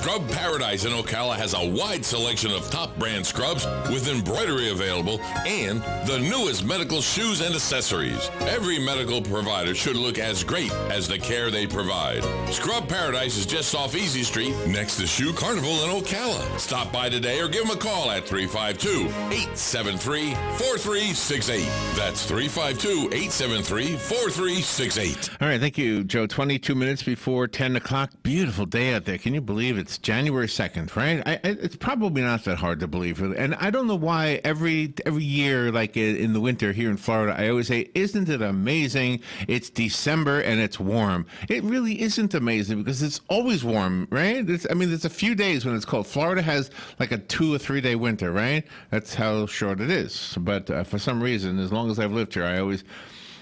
Scrub Paradise in Ocala has a wide selection of top brand scrubs with embroidery available and the newest medical shoes and accessories. Every medical provider should look as great as the care they provide. Scrub Paradise is just off Easy Street next to Shoe Carnival in Ocala. Stop by today or give them a call at 352-873-4368. That's 352-873-4368. All right, thank you, Joe. 22 minutes before 10 o'clock. Beautiful day out there. Can you believe it's January 2nd, right? It's probably not that hard to believe. And I don't know why every year, like in the winter here in Florida, I always say, isn't it amazing? It's December and it's warm. It really isn't amazing because it's always warm, right? There's a few days when it's cold. Florida has like a 2 or 3 day winter, right? That's how short it is. But for some reason, as long as I've lived here,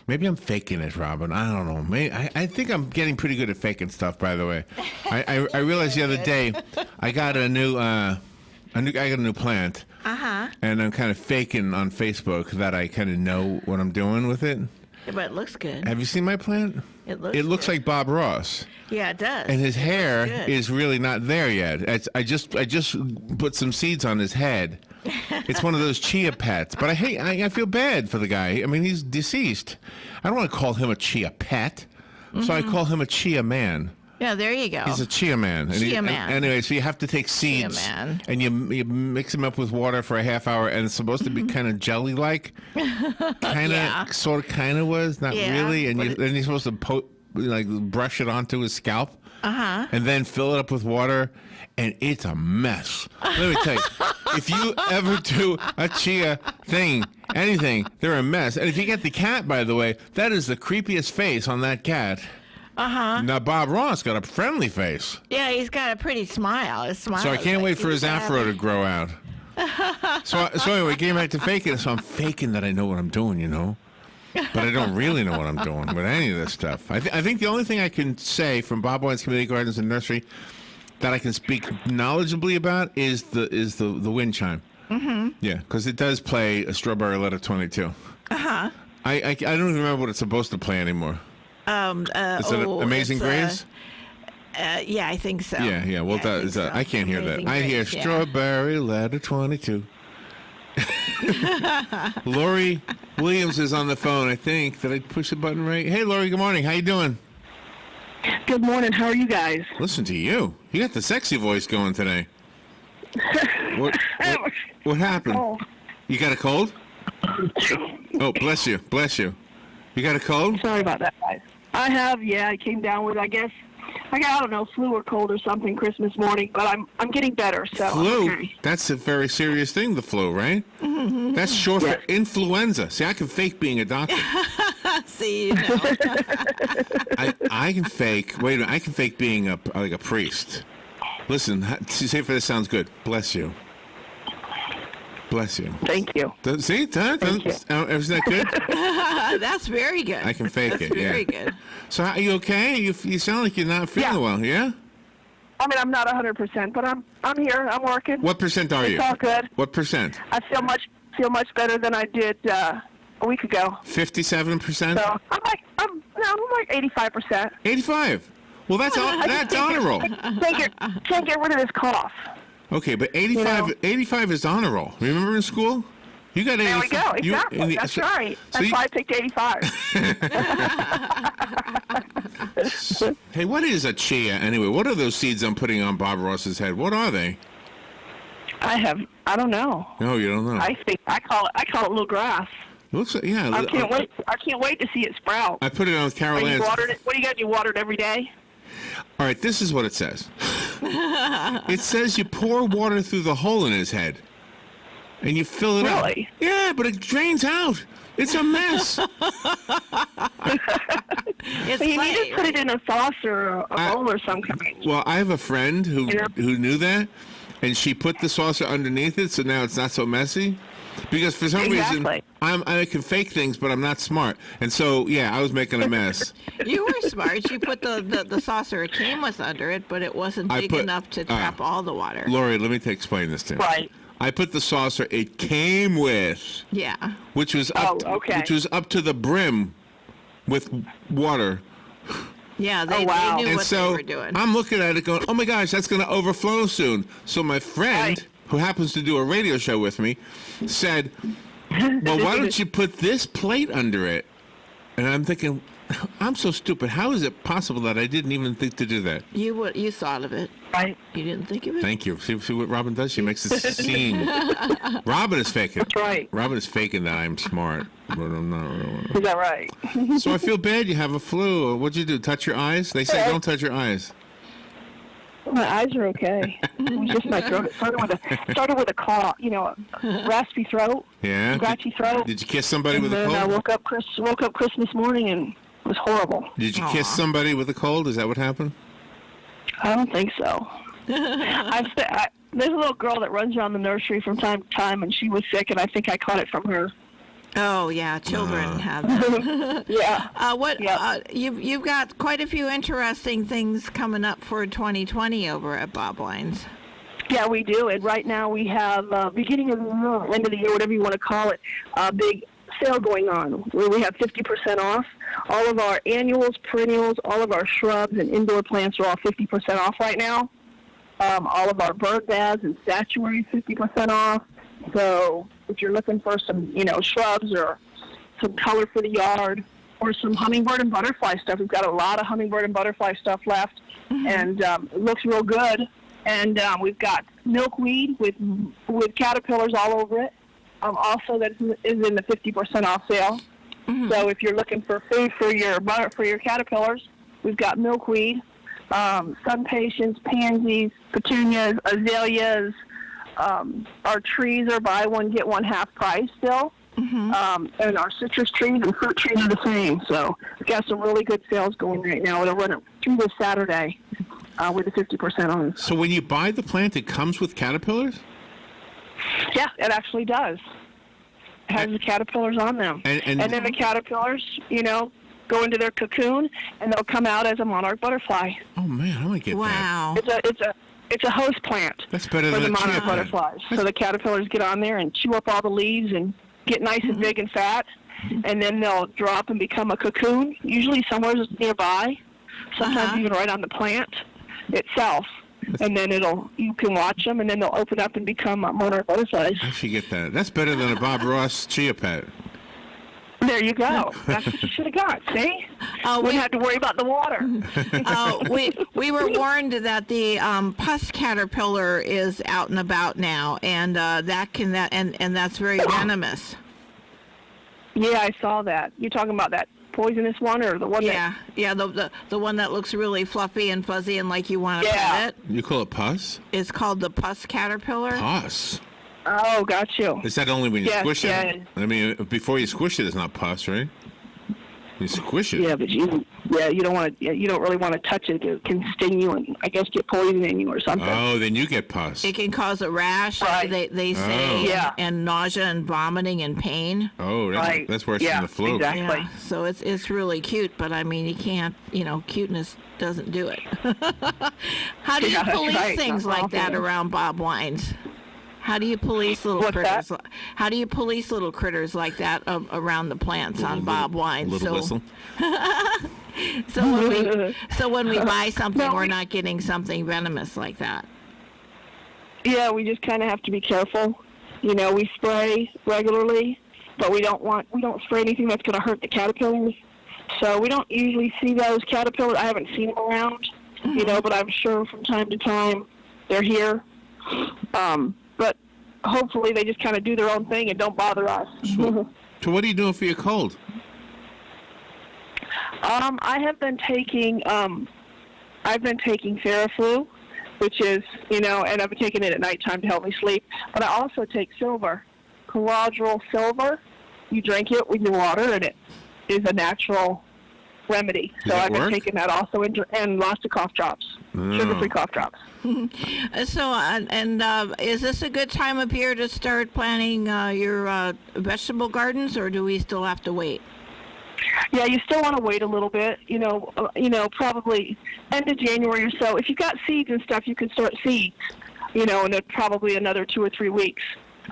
maybe I'm faking it, Robin. I don't know. I think I'm getting pretty good at faking stuff, by the way. I realized the other day I got a new plant. Uh-huh. And I'm kind of faking on Facebook that I kind of know what I'm doing with it. Yeah, but it looks good. Have you seen my plant? It looks like Bob Ross. Yeah, it does. And his hair is really not there yet. I just put some seeds on his head. It's one of those chia pets. But I feel bad for the guy. I mean, he's deceased. I don't want to call him a chia pet. So I call him a chia man. Yeah, there you go. He's a chia man. Anyway, so you have to take seeds and you mix them up with water for a half hour, and it's supposed to be kind of jelly-like. Kind of was, not really. And then you're supposed to brush it onto his scalp. And then fill it up with water, and it's a mess. Let me tell you, if you ever do a chia thing, anything, they're a mess. And if you get the cat, by the way, that is the creepiest face on that cat. Now, Bob Ross got a friendly face. Yeah, he's got a pretty smile. So I can't wait for his afro to grow out. So anyway, getting back to faking. So I'm faking that I know what I'm doing, you know. But I don't really know what I'm doing with any of this stuff. I think the only thing I can say from Bob White's Camellia Gardens and Nursery that I can speak knowledgeably about is the wind chime. Mm-hmm. Yeah, because it does play a Strawberry Letter 22. I don't even remember what it's supposed to play anymore. Is it Amazing Grace? Yeah, I think so. Yeah. Well, I can't hear that. I hear Strawberry Letter 22. Laurie Williams is on the phone, I think. Did I push the button right? Hey, Laurie, good morning. How you doing? Good morning. How are you guys? Listen to you. You got the sexy voice going today. What happened? Oh. You got a cold? Oh, bless you. You got a cold? Sorry about that, guys. I have, I came down with, I don't know, flu or cold or something Christmas morning, but I'm getting better, so. Flu? Okay. That's a very serious thing, the flu, right? Mm-hmm. That's short for influenza. See, I can fake being a doctor. See, you know. I can fake, wait a minute, I can fake being a priest. Listen, say for this sounds good. Bless you. Bless you. Thank you. See, isn't that good? That's very good. I can fake it. Very good. So, are you okay? You sound like you're not feeling well. Yeah. I mean, I'm not 100%, but I'm here. I'm working. What percent are you? It's all good. What percent? I feel much better than I did a week ago. 57%. So I'm like 85%. 85. Well, that's honor roll. Can't get rid of this cough. Okay, but 85 is honor roll. Remember in school? You got 85. There we go. Exactly. That's right. That's why I picked 85. Hey, what is a chia anyway? What are those seeds I'm putting on Bob Ross's head? What are they? I don't know. No, you don't know. I call it little grass. It looks like, yeah. I can't wait to see it sprout. I put it on with Carol Ann's. What are you going to do? Water it every day? All right, this is what it says. It says you pour water through the hole in his head, and you fill it up. Really? Yeah, but it drains out. It's a mess. You need to put it in a saucer or a bowl or some kind. Well, I have a friend who knew that, and she put the saucer underneath it, so now it's not so messy. Because for some reason, I can fake things, but I'm not smart. And so, I was making a mess. You were smart. You put the saucer it came with under it, but it wasn't big enough to trap all the water. Laurie, let me explain this to you. Right. I put the saucer it came with. Yeah. Which was up to the brim with water. Yeah, they wow. knew And what so they were doing. I'm looking at it going, oh my gosh, that's going to overflow soon. So my friend, Right. who happens to do a radio show with me, said, well, why don't you put this plate under it? And I'm thinking, I'm so stupid. How is it possible that I didn't even think to do that? You thought of it. Right. You didn't think of it? Thank you. See what Robin does? She makes it seem. Robin is faking. That's right. Robin is faking that I'm smart, but I'm not really. Is that right? So I feel bad you have a flu. What'd you do? Touch your eyes? They say don't touch your eyes. My eyes are okay. It was just my throat. It started with a cough, raspy throat, Yeah? scratchy throat. Did you kiss somebody And with a then I cold? woke up Christmas morning and it was horrible. Did you kiss somebody with a cold? Is that what happened? I don't think so. There's a little girl that runs around the nursery from time to time, and she was sick, and I think I caught it from her. Oh yeah, children have that. Yeah. You've got quite a few interesting things coming up for 2020 over at Bob Wine's. Yeah, we do. And right now we have, beginning of the year, end of the year, whatever you want to call it, a big sale going on where we have 50% off. All of our annuals, perennials, all of our shrubs and indoor plants are all 50% off right now. All of our bird baths and statuary 50% off. So if you're looking for some, shrubs or some color for the yard or some hummingbird and butterfly stuff, we've got a lot of hummingbird and butterfly stuff left, and it looks real good. And we've got milkweed with caterpillars all over it. Also, that is in the 50% off sale. So if you're looking for food for your caterpillars, we've got milkweed, sun patience, pansies, petunias, azaleas. Our trees are buy one get one half price still, and our citrus trees and fruit trees are the same. So we've got some really good sales going right now. It'll run through this Saturday with the 50% on. So when you buy the plant, it comes with caterpillars? Yeah, it actually does. It has the caterpillars on them. And then the caterpillars, go into their cocoon, and they'll come out as a monarch butterfly. Oh man, I want to get that. Wow. It's a host plant That's better for than the a chia monarch pet. butterflies. So the caterpillars get on there and chew up all the leaves and get nice and big and fat, and then they'll drop and become a cocoon, usually somewhere nearby, sometimes even right on the plant itself. And then you can watch them, and then they'll open up and become monarch butterflies. I should get that. That's better than a Bob Ross chia pet. There you go. That's what you should have got. See? We had to worry about the water. We were warned that the pus caterpillar is out and about now, and that's very venomous. Yeah, I saw that. You're talking about that poisonous one, or the one Yeah, the one that looks really fluffy and fuzzy and like you want to Yeah. pet it. You call it pus? It's called the pus caterpillar. Pus? Oh, got you. Is that only when you Yes, squish yeah. it? I mean, before you squish it, it's not pus, right? You squish it. Yeah, but you don't want to. You don't really want to touch it. It can sting you and I guess get poison in you or something. Oh, then you get pus. It can cause a rash, Right. they say, Oh. Yeah. and nausea and vomiting and pain. Oh, Right. that's worse Yeah, than the flu. exactly. Yeah, so it's really cute, but I mean, you can't, cuteness doesn't do it. How do you Yeah, that's police right. things Not like that often. around Bob Wines? How do you police little What's critters? that? How do you police little critters like that around the plants on Bob Wines? Little whistle. So when we buy something, No, we're we- not getting something venomous like that. Yeah, we just kind of have to be careful. We spray regularly, but we don't spray anything that's going to hurt the caterpillars. So we don't usually see those caterpillars. I haven't seen them around, but I'm sure from time to time they're here. But hopefully they just kind of do their own thing and don't bother us. So what are you doing for your cold? I have been taking Theraflu, which is, and I've been taking it at nighttime to help me sleep. But I also take silver, colloidal silver. You drink it with your water, and it is a natural remedy. Does So that I've been work? taking that also, and lots of cough drops, sugar-free cough drops. So, is this a good time of year to start planting your vegetable gardens, or do we still have to wait? Yeah, you still want to wait a little bit, probably end of January or so. If you've got seeds and stuff, you can start seeds, in probably another 2 or 3 weeks.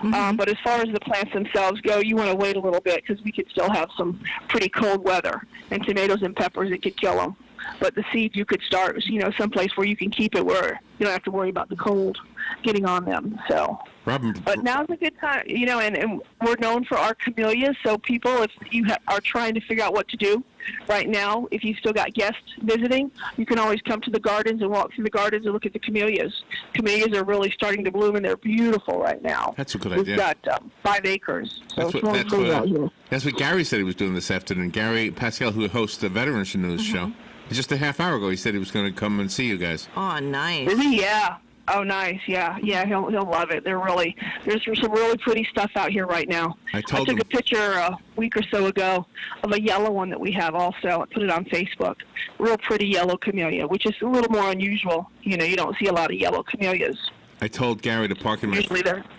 But as far as the plants themselves go, you want to wait a little bit because we could still have some pretty cold weather. And tomatoes and peppers, it could kill them. but the seeds you could start, someplace where you can keep it where you don't have to worry about the cold getting on them. So, but now's a good time, and we're known for our camellias. So people, if you are trying to figure out what to do right now, if you've still got guests visiting, you can always come to the gardens and walk through the gardens and look at the camellias. Camellias are really starting to bloom, and they're beautiful right now. That's a good idea. We've got 5 acres. So that's what Gary said he was doing this afternoon. Gary Pascal, who hosts the Veterans News show. Just a half hour ago, he said he was going to come and see you guys. Oh, nice. Is he? Yeah. Oh, nice. Yeah. He'll love it. There's some really pretty stuff out here right now. I took a picture a week or so ago of a yellow one that we have also. I put it on Facebook. Real pretty yellow camellia, which is a little more unusual. You don't see a lot of yellow camellias. I told Gary to park in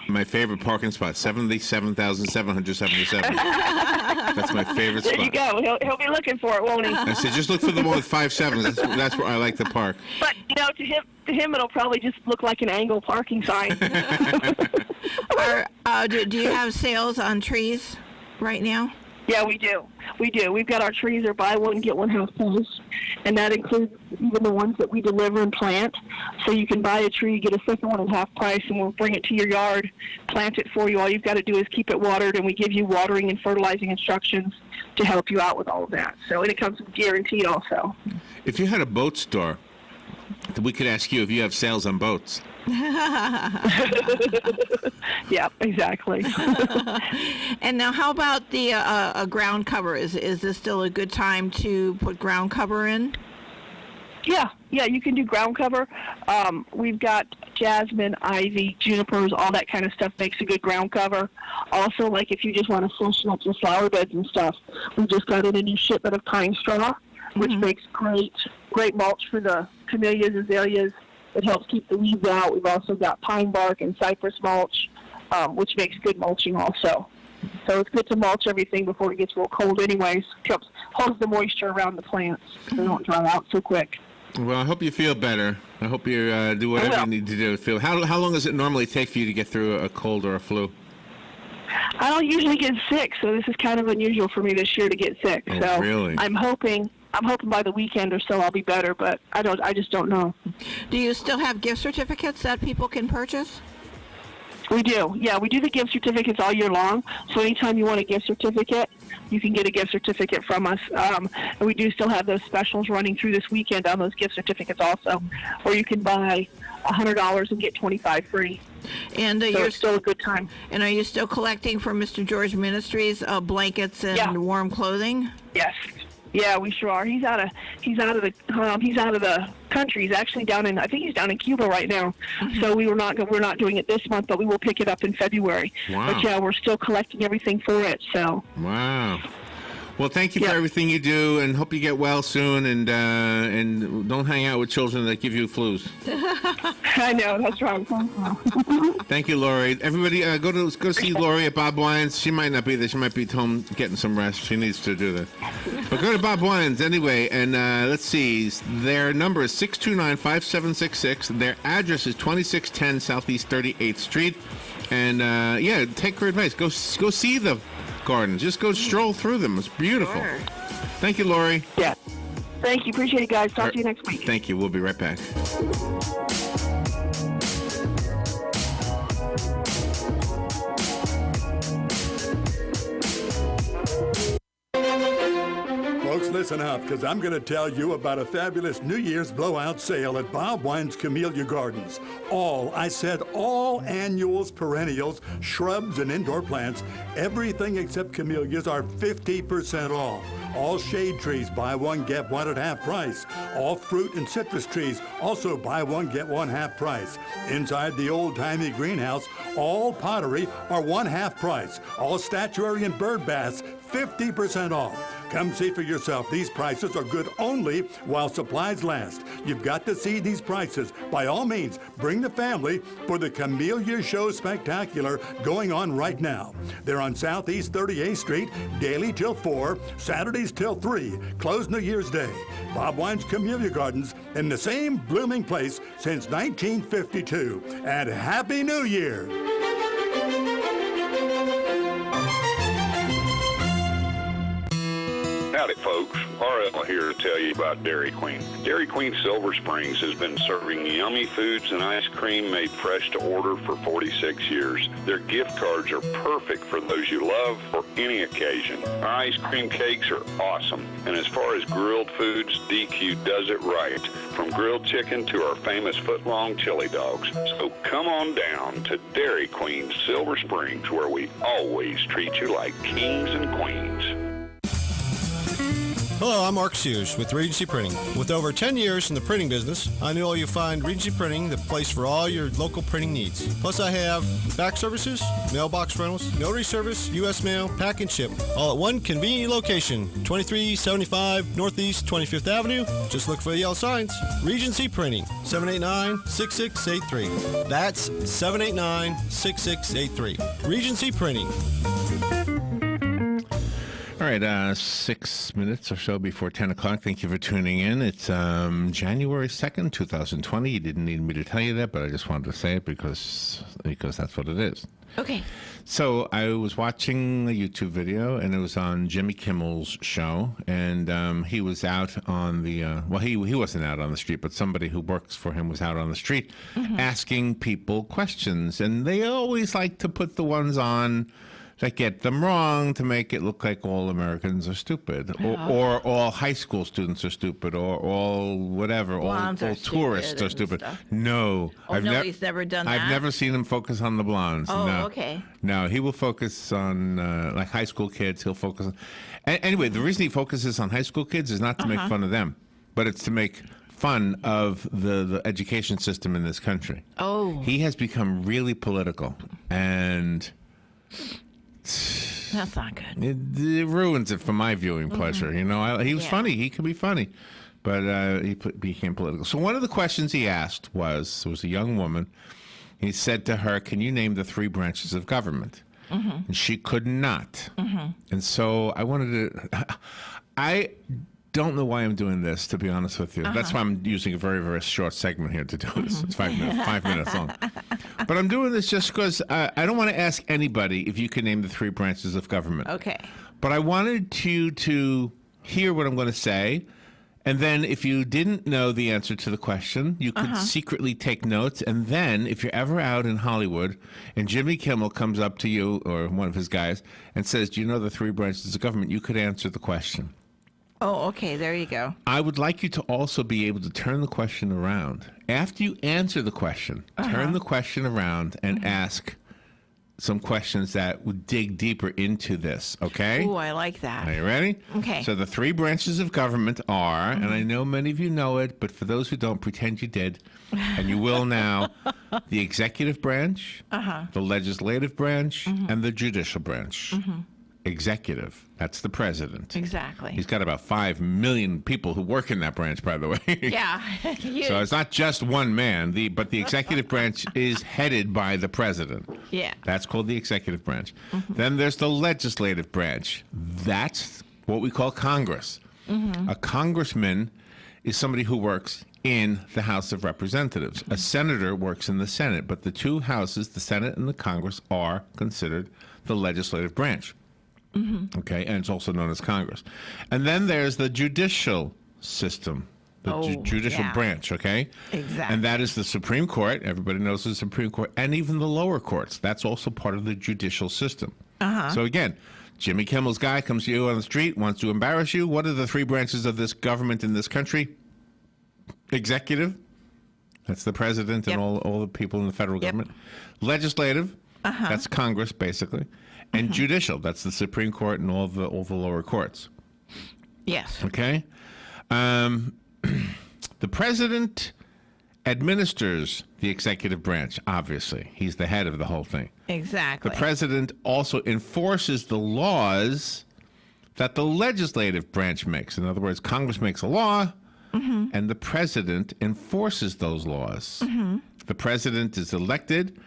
my favorite parking spot, 77,777. That's my favorite spot. There you go. He'll be looking for it, won't he? I said, just look for the one with 5 sevens. That's where I like to park. But to him, it'll probably just look like an angle parking sign. Do you have sales on trees right now? Yeah, we do. We've got our trees are buy one, get one half price, and that includes even the ones that we deliver and plant. So you can buy a tree, get a second one at half price, and we'll bring it to your yard, plant it for you. All you've got to do is keep it watered, and we give you watering and fertilizing instructions to help you out with all of that. So, and it comes guaranteed also. If you had a boat store, we could ask you if you have sales on boats. Yeah, exactly. And now, how about the ground cover? Is this still a good time to put ground cover in? Yeah, you can do ground cover. We've got jasmine, ivy, junipers, all that kind of stuff makes a good ground cover. Also, like if you just want to freshen up your flower beds and stuff, we just got in a new shipment of pine straw, which makes great mulch for the camellias, azaleas. It helps keep the weeds out. We've also got pine bark and cypress mulch, which makes good mulching also. So it's good to mulch everything before it gets real cold anyways. Holds the moisture around the plants so they don't dry out so quick. Well, I hope you feel better. I hope you do whatever you need to do to feel. How long does it normally take for you to get through a cold or a flu? I don't usually get sick, so this is kind of unusual for me this year to get sick. Oh, so really? I'm hoping by the weekend or so I'll be better, but I just don't know. Do you still have gift certificates that people can purchase? We do. Yeah, we do the gift certificates all year long. So anytime you want a gift certificate, you can get a gift certificate from us. And we do still have those specials running through this weekend on those gift certificates also, where you can buy $100 and get $25 free. And so it's still a good time. And are you still collecting for Mr. George Ministries blankets and warm clothing? Yes. Yeah, we sure are. He's out of the country. He's actually I think he's down in Cuba right now. So we're not doing it this month, but we will pick it up in February. Wow. But yeah, we're still collecting everything for it. So. Wow. Well, thank you for everything you do, and hope you get well soon. And don't hang out with children that give you flus. I know, that's right. Thank you, Laurie. Everybody, go see Laurie at Bob Wine's. She might not be there. She might be home getting some rest. She needs to do that. But go to Bob Wine's anyway, and let's see. Their number is 629-5766. Their address is 2610 Southeast 38th Street. And take her advice. Go see the gardens. Just go stroll through them. It's beautiful. Sure. Thank you, Laurie. Yeah. Thank you. Appreciate it, guys. Talk to you next week. Thank you. We'll be right back. Folks, listen up, because I'm going to tell you about a fabulous New Year's blowout sale at Bob Wine's Camellia Gardens. All annuals, perennials, shrubs, and indoor plants, everything except camellias are 50% off. All shade trees, buy one, get one at half price. All fruit and citrus trees, also buy one, get one half price. Inside the old-timey greenhouse, all pottery are one half price. All statuary and bird baths, 50% off. Come see for yourself. These prices are good only while supplies last. You've got to see these prices. By all means, bring the family for the Camellia Show Spectacular going on right now. They're on Southeast 38th Street, daily till 4, Saturdays till 3, closed New Year's Day. Bob Wine's Camellia Gardens in the same blooming place since 1952. And Happy New Year! Howdy, folks. RL here to tell you about Dairy Queen. Dairy Queen Silver Springs has been serving yummy foods and ice cream made fresh to order for 46 years. Their gift cards are perfect for those you love for any occasion. Our ice cream cakes are awesome. And as far as grilled foods, DQ does it right. From grilled chicken to our famous foot-long chili dogs. So come on down to Dairy Queen Silver Springs, where we always treat you like kings and queens. Hello, I'm Mark Sears with Regency Printing. With over 10 years in the printing business, I know you'll find Regency Printing the place for all your local printing needs. Plus, I have fax services, mailbox rentals, notary service, U.S. mail, pack and ship, all at one convenient location, 2375 Northeast 25th Avenue. Just look for the yellow signs. Regency Printing, 789-6683. That's 789-6683. Regency Printing. All right, 6 minutes or so before 10 o'clock. Thank you for tuning in. It's January 2nd, 2020. You didn't need me to tell you that, but I just wanted to say it because that's what it is. Okay. So I was watching a YouTube video, and it was on Jimmy Kimmel's show, and he was out on the, he wasn't out on the street, but somebody who works for him was out on the street asking people questions, and they always like to put the ones on that get them wrong to make it look like all Americans are stupid, or all high school students are stupid, or all whatever, all tourists are stupid. No, he's never done that. I've never seen him focus on the blondes. Oh, no. okay. No, he will focus on like high school kids. He'll focus on. Anyway, the reason he focuses on high school kids is not to make fun of them, but it's to make fun of the education system in this country. Oh. He has become really political, and that's not good. It ruins it for my viewing pleasure. You know, he was funny. He could be funny, but he became political. So one of the questions he asked was a young woman. He said to her, "Can you name the 3 branches of government?" And she could not. And so I wanted to. I don't know why I'm doing this, to be honest with you. That's why I'm using a very, very short segment here to do this. It's 5 minutes long. But I'm doing this just because I don't want to ask anybody if you can name the 3 branches of government. Okay. But I wanted you to hear what I'm going to say. And then if you didn't know the answer to the question, you could secretly take notes. And then if you're ever out in Hollywood and Jimmy Kimmel comes up to you or one of his guys and says, "Do you know the 3 branches of government?" you could answer the question. Oh, okay. There you go. I would like you to also be able to turn the question around. After you answer the question, turn the question around and ask some questions that would dig deeper into this, okay? Ooh, I like that. Are you ready? Okay. So the 3 branches of government are, and I know many of you know it, but for those who don't, pretend you did, and you will now, the executive branch, the legislative branch, and the judicial branch. Executive, that's the president. Exactly. He's got about 5 million people who work in that branch, by the way. Yeah. So it's not just one man, but the executive branch is headed by the president. Yeah. That's called the executive branch. Then there's the legislative branch. That's what we call Congress. A congressman is somebody who works in the House of Representatives. A senator works in the Senate, but the 2 houses, the Senate and the Congress, are considered the legislative branch. Okay, and it's also known as Congress. And then there's the judicial system, the judicial branch, okay? Exactly. And that is the Supreme Court. Everybody knows the Supreme Court. And even the lower courts. That's also part of the judicial system. So again, Jimmy Kimmel's guy comes to you on the street, wants to embarrass you. What are the 3 branches of this government in this country? Executive. That's the president and all the people in the federal government. Legislative. That's Congress, basically. And judicial, that's the Supreme Court and all the lower courts. Yes. Okay? The president administers the executive branch, obviously. He's the head of the whole thing. Exactly. The president also enforces the laws that the legislative branch makes. In other words, Congress makes a law, and the president enforces those laws. The president is elected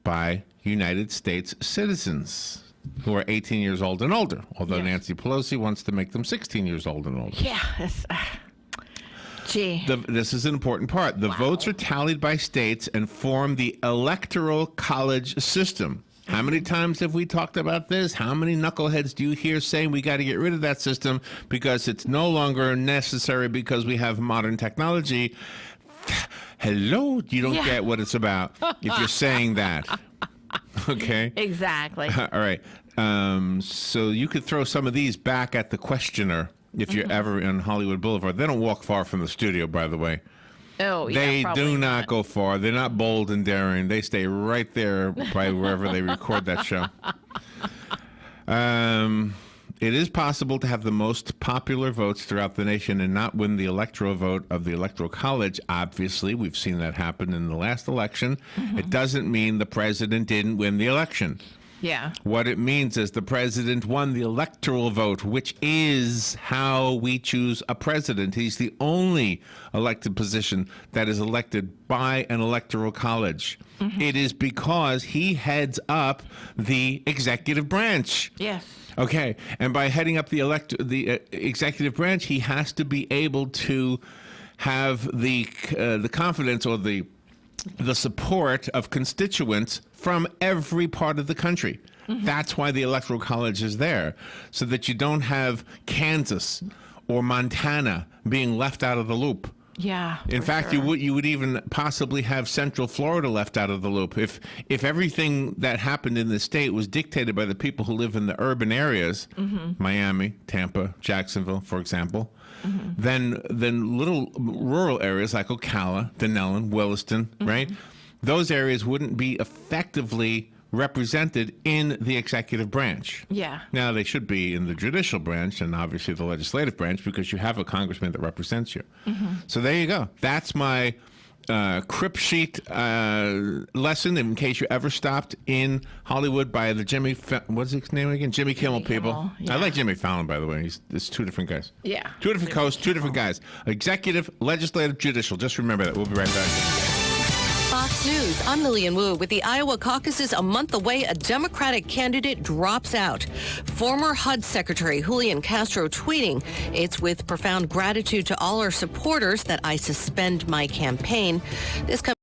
by United States citizens who are 18 years old and older, although Nancy Pelosi wants to make them 16 years old and older. Yeah. Gee. This is an important part. The votes are tallied by states and form the electoral college system. How How many times have we talked about this? How many knuckleheads do you hear saying we got to get rid of that system because it's no longer necessary because we have modern technology? Hello, you don't get what it's about if you're saying that. Okay? Exactly. All right. So you could throw some of these back at the questioner if you're ever in Hollywood Boulevard. They don't walk far from the studio, by the way. Oh, yeah, They probably do not go far. They're not bold and daring. They stay right there by wherever they record that show. It is possible to have the most popular votes throughout the nation and not win the electoral vote of the Electoral College. Obviously, we've seen that happen in the last election. It doesn't mean the president didn't win the election. Yeah. What it means is the president won the electoral vote, which is how we choose a president. He's the only elected position that is elected by an electoral college. It is because he heads up the executive branch. Yes. Okay, and by heading up the executive branch, he has to be able to have the confidence or the support of constituents from every part of the country. That's why the Electoral College is there, so that you don't have Kansas or Montana being left out of the loop. Yeah. In fact, you would even possibly have Central Florida left out of the loop. If everything that happened in the state was dictated by the people who live in the urban areas, Miami, Tampa, Jacksonville, for example, then little rural areas like Ocala, Denellen, Williston, right? Those areas wouldn't be effectively represented in the executive branch. Yeah. Now, they should be in the judicial branch and obviously the legislative branch because you have a congressman that represents you. So there you go. That's my crib sheet lesson in case you ever stopped in Hollywood by the what's his name again? Jimmy Kimmel people. Kimmel, yeah. I like Jimmy Fallon, by the way. It's two different guys. Yeah. Two different coasts, two different guys. Executive, legislative, judicial. Just remember that. We'll be right back. Fox News, I'm Lillian Wu. With the Iowa caucuses a month away, a Democratic candidate drops out. Former HUD Secretary Julian Castro tweeting, "It's with profound gratitude to all our supporters that I suspend my campaign." This comes